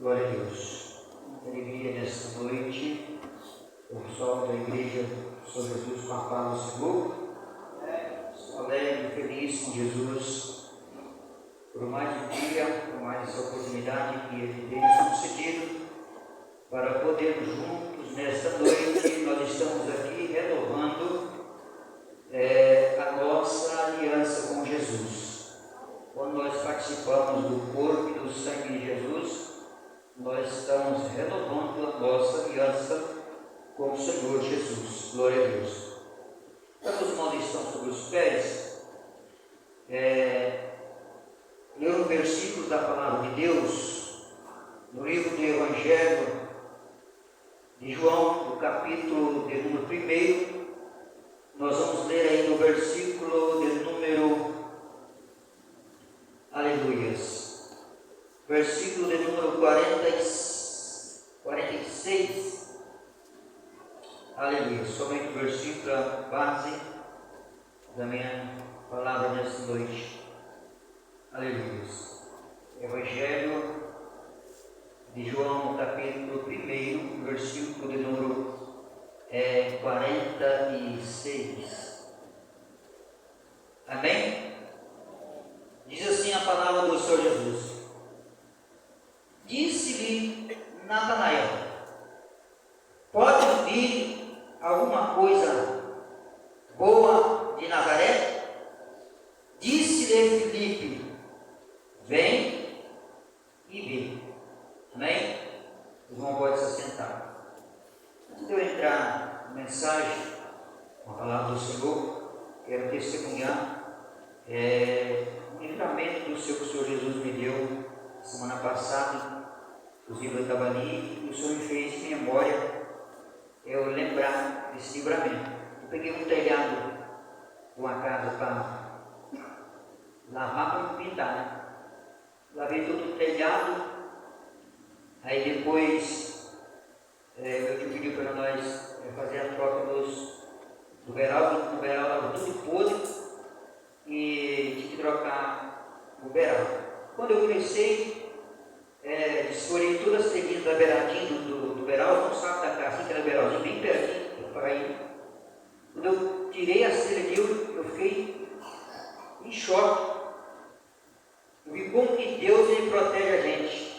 Glória a Deus. Alegria nesta noite. O sol da igreja, São Jesus com a paz do Senhor. Estou alegre e feliz com Jesus por mais um dia, por mais essa oportunidade que Ele tem nos concedido para podermos juntos nesta noite. Nós estamos aqui renovando a nossa aliança com Jesus. Quando nós participamos do corpo e do sangue de Jesus, nós estamos renovando a nossa aliança com o Senhor Jesus. Glória a Deus. Quando os irmãos estão sobre os pés, ler um versículo da palavra de Deus, no livro do Evangelho de João, no capítulo de número 1, nós vamos ler aí no versículo de número, aleluias, versículo de número 46, aleluia, somente o versículo base da minha palavra nesta noite, aleluia. Evangelho de João, capítulo 1, versículo de número 46, amém? Diz assim a palavra do Senhor Jesus: disse-lhe Natanael: pode vir alguma coisa boa de Nazaré? Disse-lhe Filipe: vem e vê. Amém? O irmão pode se assentar. Antes de eu entrar na mensagem, com a palavra do Senhor, quero testemunhar o livramento do Senhor que o Senhor Jesus me deu semana passada. Inclusive eu estava ali e o Senhor me fez em memória eu lembrar desse livramento. Eu peguei um telhado de uma casa para lavar para pintar, né? Lavei todo o telhado, aí depois meu tio pediu para nós fazer a troca do veral. O veral estava tudo podre e tinha que trocar o veral. Quando eu comecei, desfolhei todas as telhinhas da beiradinha do veral, não sabe da casa, que era veralzinho bem pertinho para ir. Quando eu tirei a telha ali, eu fiquei em choque. Eu vi como que Deus ele protege a gente.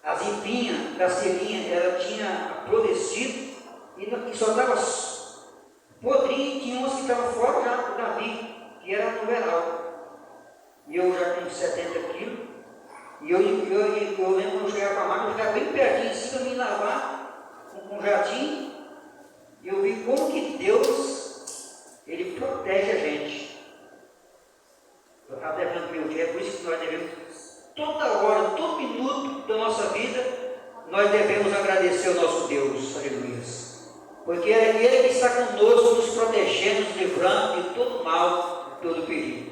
As empinhas da telhinha, ela tinha apodrecido e só estava podrinho, e tinha umas que estavam fora já do Davi, que era no veral. E eu já com 70 quilos, e eu lembro quando eu chegava para a máquina, eu ficava bem pertinho assim para me lavar com um jatinho, e eu vi como que Deus ele protege a gente. Eu estava até falando para o meu dia, é por isso que nós devemos, toda hora, todo minuto da nossa vida, nós devemos agradecer ao nosso Deus, aleluia. Porque é Ele que está conosco, nos protegendo, nos livrando de todo mal, de todo perigo.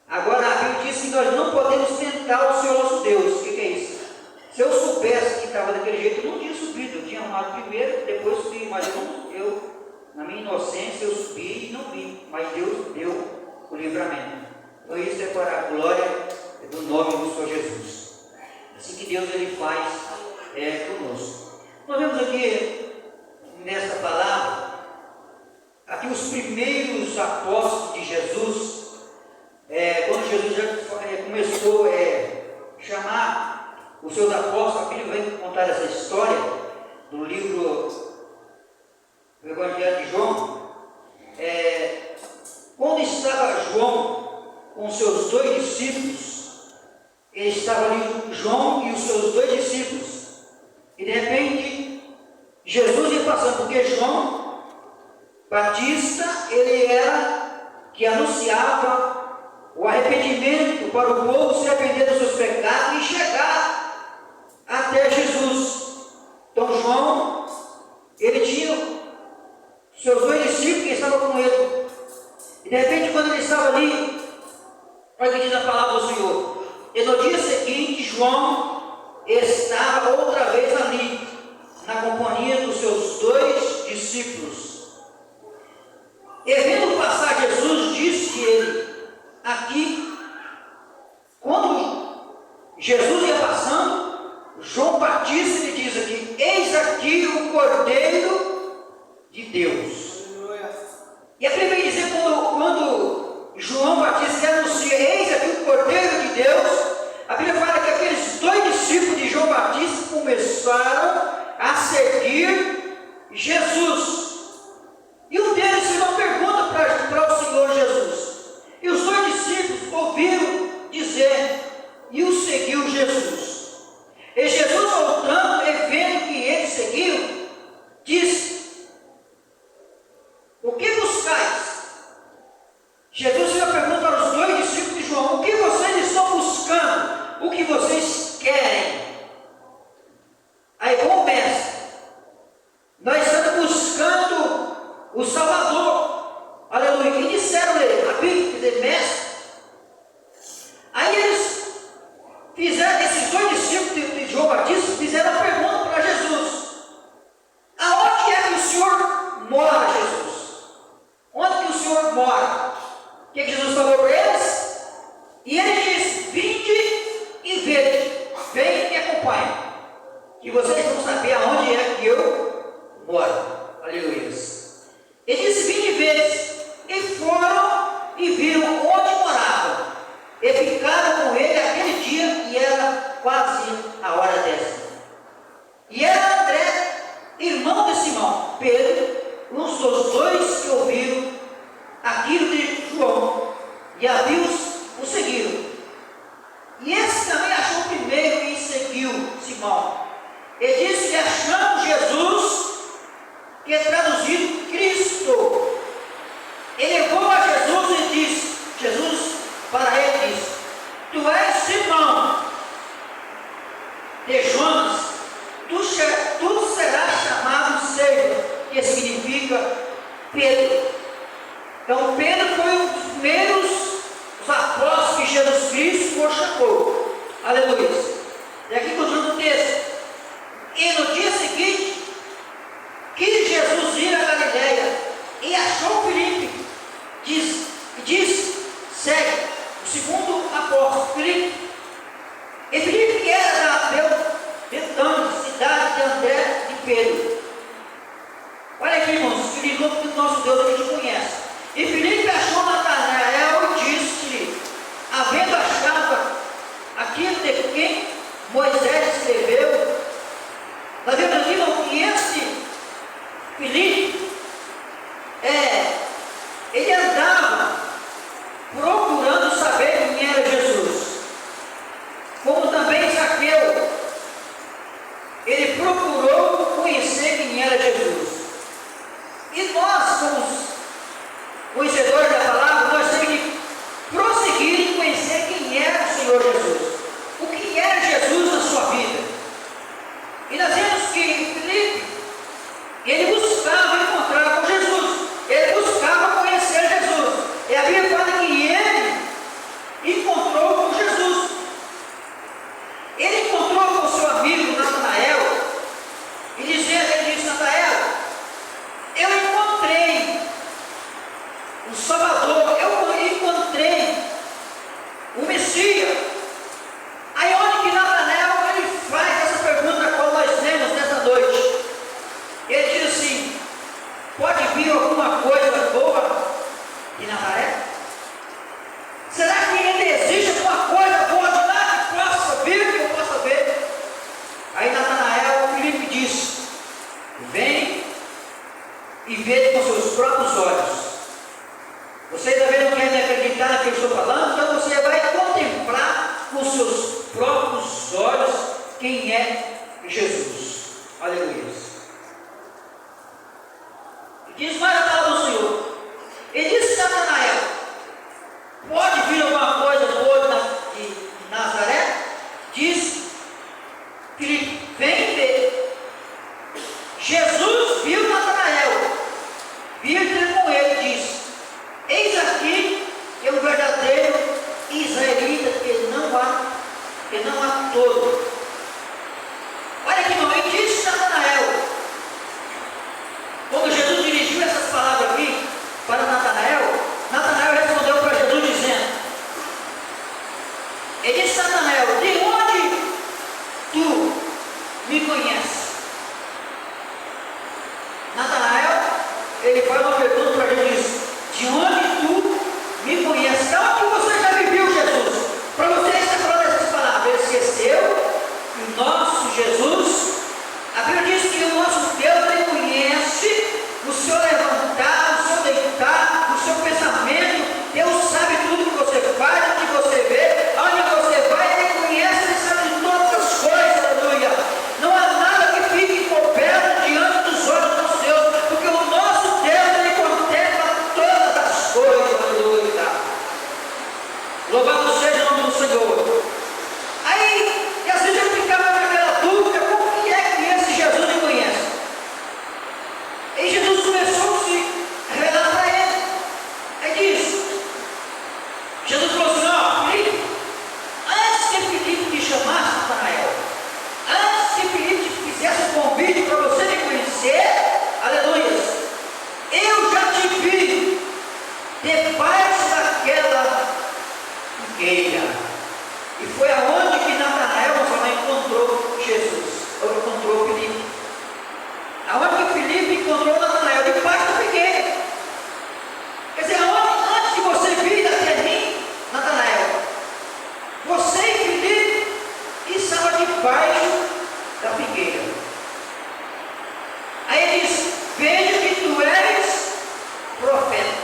Agora, a Bíblia diz que nós não podemos tentar o Senhor nosso Deus. O que é isso? Se eu soubesse que estava daquele jeito, eu não tinha subido. Eu tinha arrumado primeiro, depois subi. Mas eu, na minha inocência, eu subi e não vi. Mas Deus deu o livramento. Então, isso é para a glória do nome do Senhor Jesus. Assim que Deus ele faz conosco. Nós vemos aqui nessa palavra, aqui os primeiros apóstolos de Jesus, quando Jesus já começou a chamar os seus apóstolos, a Bíblia vem contar essa história do livro do Evangelho de João. Quando estava João com seus 2 discípulos, ele estava ali, João e os seus 2 discípulos, e de repente Jesus ia passando, porque João Batista, ele era que anunciava o arrependimento para o povo se arrepender dos seus pecados e chegar até Jesus. Então João, ele tinha seus 2 discípulos que estavam com ele, e de repente quando ele estava ali, olha o que diz a palavra do Senhor, e no dia seguinte João estava outra vez ali, na companhia dos seus 2 discípulos. E vendo passar Jesus, disse ele, aqui, quando Jesus ia passando, de Deus. E a Bíblia vai dizer quando João Batista anuncia, eis aqui o Cordeiro de Deus, a Bíblia fala que aqueles 2 discípulos de João Batista começaram a seguir Jesus. E um deles fez uma pergunta para o Senhor Jesus. E os 2 discípulos ouviram dizer, e o seguiu Jesus. E Jesus, voltando e vendo que eles seguiam, disse: o que buscais? Jesus fez uma pergunta para os 2 discípulos de João: o que vocês estão buscando? O que vocês querem? Aí, bom mestre, nós estamos buscando o Salvador. Aleluia. E disseram ele, a Bíblia diz, mestre. Aí eles fizeram, esses 2 discípulos de João Batista fizeram a pergunta para Jesus: aonde é que o Senhor mora, Jesus? Onde que o Senhor mora? O que Jesus falou para eles? E ele disse: vinde e vede, vem e me acompanhe, que vocês vão saber aonde é que eu moro. Aleluia. Ele disse: vinde e vede. E foram e viram onde morava, e ficaram com ele aquele dia, e era quase a hora 10. E era André, irmão de Simão, Pedro, uns dos 2 que ouviram aquilo de João, e a o seguiram. E esse também achou primeiro e seguiu Simão. E disse-lhe: achamos Jesus, que é traduzido Cristo. Ele levou a Jesus e disse, Jesus para ele disse: tu és Simão de Jonas, tu serás chamado Cefas, que significa Pedro. Então Pedro foi um dos primeiros apóstolos que Jesus Cristo chamou. Aleluia. E aqui continua o texto. E no dia seguinte, quis Jesus ir a Galileia, e achou Filipe, disse, segue, o segundo apóstolo, Filipe. E Filipe que era da Betânia, cidade de André e Pedro. Olha aqui, irmãos, Filipe, o nosso Deus a gente conhece. E Filipe achou Natanael e disse-lhe, havendo achado aquilo de quem Moisés escreveu, nós vemos aqui que esse Filipe, ele andava procurando saber quem era Jesus, como também Zaqueu, ele procurou conhecer quem era Jesus. E nós, como conhecedores da palavra, nós temos que prosseguir em conhecer quem era o Senhor Jesus, o que era Jesus na sua vida. E nós vemos que Filipe, ele buscava encontrar com Jesus, ele buscava conhecer Jesus. E a Bíblia fala que ele encontrou com Jesus. Ele encontrou com o seu amigo Natanael, e ele disse: Natanael, eu encontrei o Salvador, eu encontrei o Messias. Aí onde que Natanael ele faz essa pergunta qual nós temos nessa noite? Ele diz assim: pode vir alguma coisa boa de Nazaré? Será que ele existe alguma coisa boa de lá que possa vir, que eu possa ver? Aí Natanael, Filipe disse: vem e vê com seus próprios olhos. Você ainda não quer me acreditar no que eu estou falando? Então você vai contemplar com seus próprios olhos quem é Jesus. Aleluia. Diz mais a palavra do Senhor. Ele disse a Natanael: pode vir alguma coisa boa de Nazaré? Diz Filipe: vem ver. Jesus viu Natanael, viu com ele e disse: eis aqui é um verdadeiro israelita que não há todo. Olha aqui, irmão, ele disse a Natanael, quando Jesus dirigiu essas ele faz uma pergunta para ele e diz: de onde tu me conheces? Da onde você já me viu, Jesus? Para você está falando essas palavras. Ele esqueceu que o nosso Jesus, a Bíblia diz que o nosso Deus, ele conhece o seu levantar, o seu deitar, o seu pensamento. Deus sabe tudo que você faz, o que você vê, aonde você vai. Ele conhece, ele sabe de todas as coisas, aleluia. Não há nada que fique encoberto diante dos olhos dos Deus, porque o nosso Deus, ele contempla todas as coisas, aleluia. Louvado seja o nome do Senhor. Aí, e às vezes eu ficava naquela dúvida: como que é que esse Jesus me conhece? E Jesus começou a se revelar para ele. Aí diz, Jesus falou assim: ó, Filipe, antes que Filipe te chamasse, Natanael, antes que Filipe te fizesse um convite para você me conhecer, aleluia, eu já te vi debaixo daquela figueira. E foi aonde que Natanael encontrou Jesus, ou encontrou Filipe. Aonde que Filipe encontrou Natanael? Debaixo da figueira. Quer dizer, antes de você vir até mim, Natanael, você e Filipe estavam debaixo da figueira. Aí ele diz: veja que tu és profeta,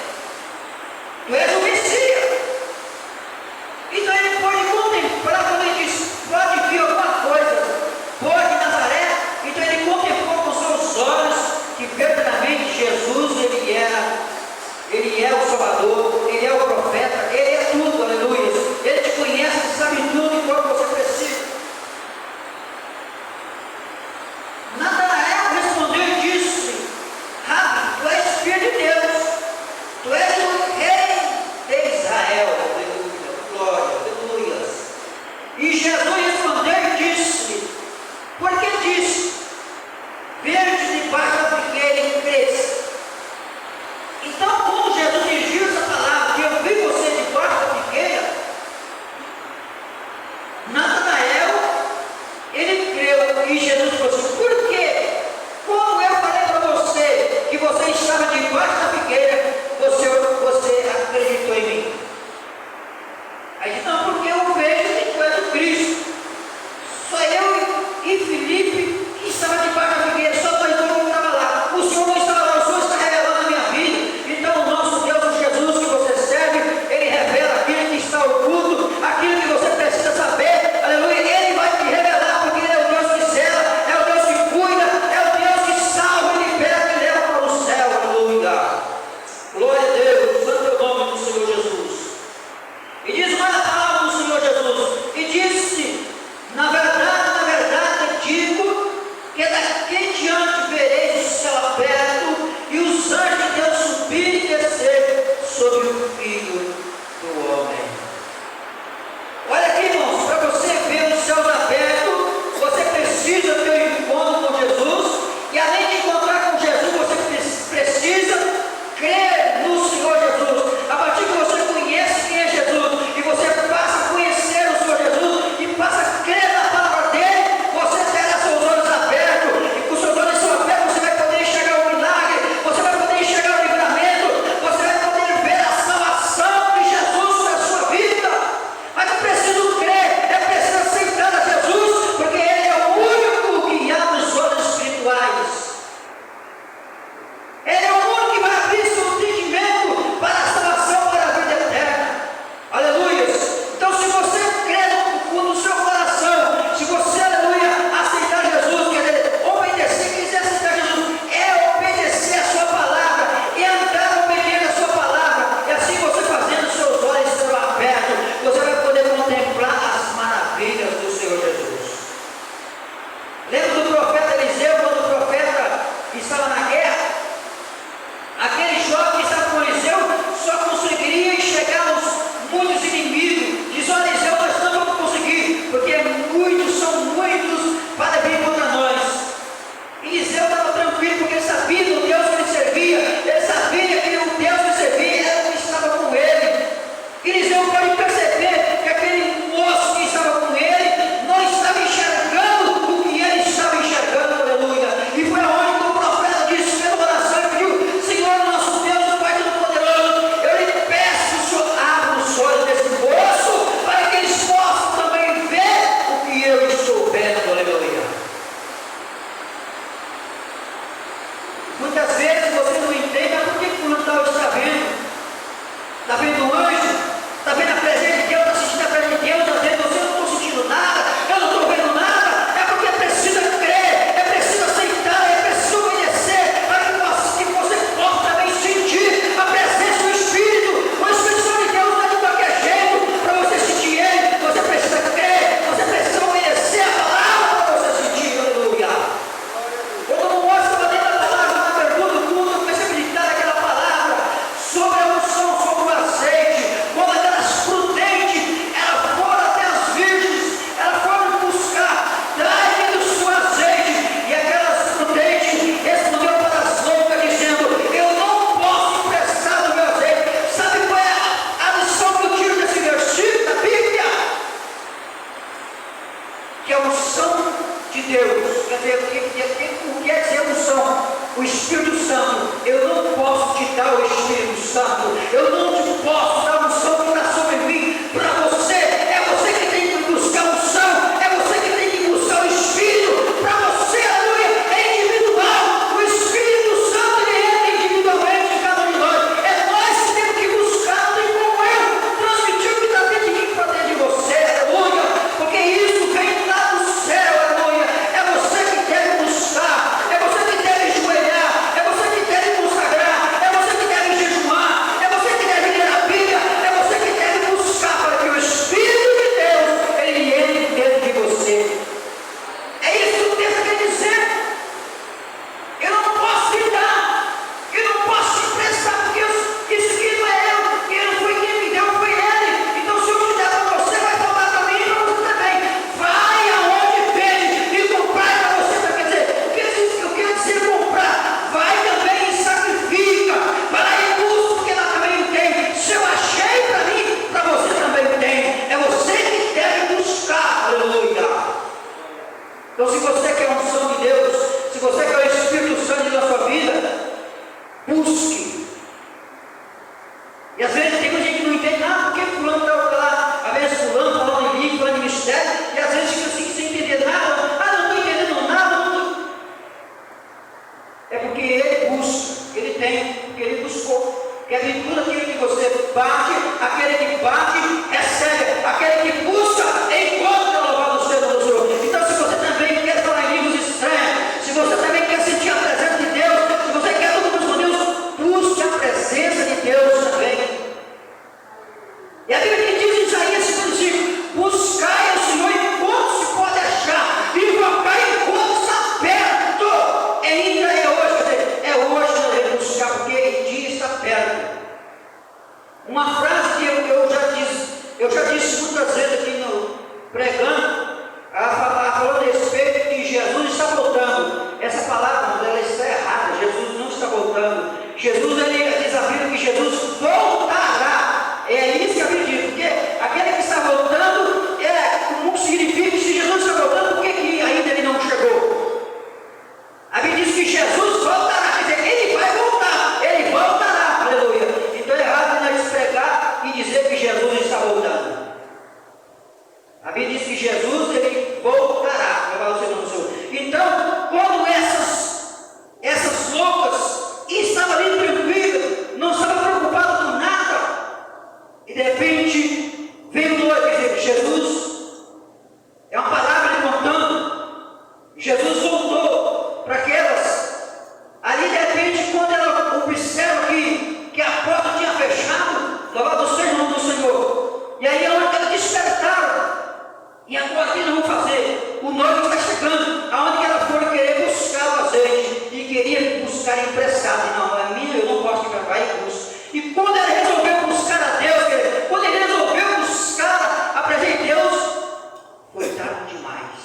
tu és o Messias. Então ele sobrenatural está vendo. Está vendo o anjo? Está vendo a presença de Deus? Está sentindo a presença de Deus? Às vezes você não estou sentindo nada, eu não estou vendo nada. É porque precisa crer, é preciso aceitar, é preciso obedecer, para que você possa também sentir a presença do Espírito. O Espírito Santo de Deus não é de qualquer jeito. Para você sentir Ele, você precisa crer, você precisa obedecer a palavra para você sentir. Aleluia. Eu não gosto de fazer a palavra na pergunta do culto, eu comecei a meditar naquela palavra sobre a unção, sobre o azeite. Quando aquelas prudentes, elas foram até as virgens, elas foram buscar, traz-me do seu azeite. E aquelas prudentes respondeu para as loucas, dizendo: eu não posso emprestar do meu azeite. Sabe qual é a lição que eu tiro desse versículo da Bíblia? Que a unção de Deus, quer dizer, o que é dizer unção? O Espírito Santo. Eu não posso te dar o Espírito Santo, eu não te posso dar a unção que está sobre mim para você. É você que tem que buscar a unção, é você que tem que buscar o Espírito para você. Aleluia. É individual. O Espírito Santo ele entra individualmente em cada um de nós. É nós que temos que buscar, não tem como eu transmitir o que está dentro de mim para dentro de você. Aleluia. Porque isso vem lá do céu. Aleluia. É você que deve buscar, é você que deve ajoelhar, é você que deve consagrar, é você que deve jejuar, é você que deve ler a Bíblia, é você que deve buscar para que o Espírito de Deus ele entre dentro de você. É isso que o texto quer dizer. Eu não posso te dar, eu não posso te emprestar, porque isso aqui não é eu, quem não foi quem me deu, foi Ele. Então se eu te der para você, vai faltar para mim e para você também. Vai aonde vende e comprar para você. Quer dizer, o que eu quero dizer comprar? Vai também e sacrifica, para ir buscar, porque lá também tem. Se eu achei para mim, para você também tem. É você que deve buscar. Aleluia. Então se você quer a unção de Deus, se você quer o Espírito Santo na sua vida, busque. E às vezes tem gente que não entende nada, porque fulano está lá, às vezes fulano falando em língua, falando em mistério, e às vezes fica assim sem entender nada. Ah, não estou entendendo nada. É porque ele busca, ele tem, porque ele buscou. Quer dizer, tudo aquilo que você bate, aquele que bate, recebe, aquele que busca, encontra. Louvado seja o Senhor. Então se você também quer falar em línguas estranhas, se você também quer sentir a presença de Deus, se você quer tudo com Deus, busque a presença de Deus também. E a Bíblia que diz em Isaías 55: buscai ao Senhor enquanto se pode achar, invocai enquanto está perto. Ainda é hoje, quer dizer, é hoje nós devemos buscar, porque o dia está perto. Uma frase que eu já disse muitas vezes aqui no pregando, ela falou a respeito que Jesus está voltando. Essa palavra, ela está errada. Jesus não está voltando. Jesus, ele diz a Bíblia que Jesus voltará. É isso que a Bíblia diz, porque aquele que está voltando, como significa que se Jesus está voltando, por que ainda ele não chegou? A Bíblia diz que Jesus voltará, quer dizer, ele vai voltar, ele voltará, aleluia. Então é errado nós pregar e dizer que Jesus está voltando. A Bíblia diz que Jesus, ele voltará. Então, quando essas loucas estavam ali tranquilas, não estavam preocupadas com nada, e de repente veio o noivo, quer dizer, Jesus, é uma palavra de contando, Jesus voltou para aquelas, ali de repente, quando ela observa que a porta tinha fechado, louvado seja o nome do Senhor, e aí a hora que ela despertaram, e agora o que nós vamos fazer? O noivo está chegando, aonde que ela for querer buscar o azeite, e queria buscar emprestado, não, é minha, eu não posso ficar, vai e busca. E quando ela resolveu buscar a Deus, quando ele resolveu buscar a presença de Deus, foi tarde demais.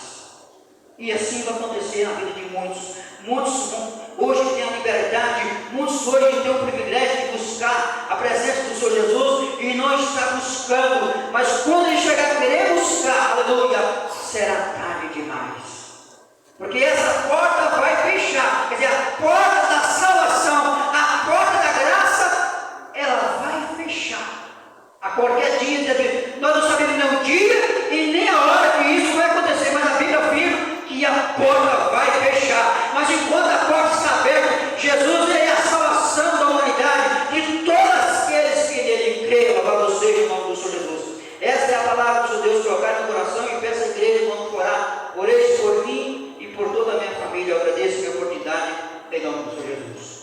E assim vai acontecer na vida de muitos. Muitos hoje têm a liberdade, muitos hoje têm o privilégio de buscar a presença do Senhor Jesus e não está buscando. Mas quando ele chegar a querer buscar, aleluia, será tarde demais. Porque essa porta vai fechar, quer dizer, a porta da salvação, a porta da graça, ela vai fechar. A qualquer dia, nós não sabemos nem o dia e nem a hora que isso vai acontecer, mas a Bíblia afirma que a porta vai fechar. Mas enquanto a porta está aberta, Jesus é a salvação da humanidade. agradeço a oportunidade de pegar o professor Jesus.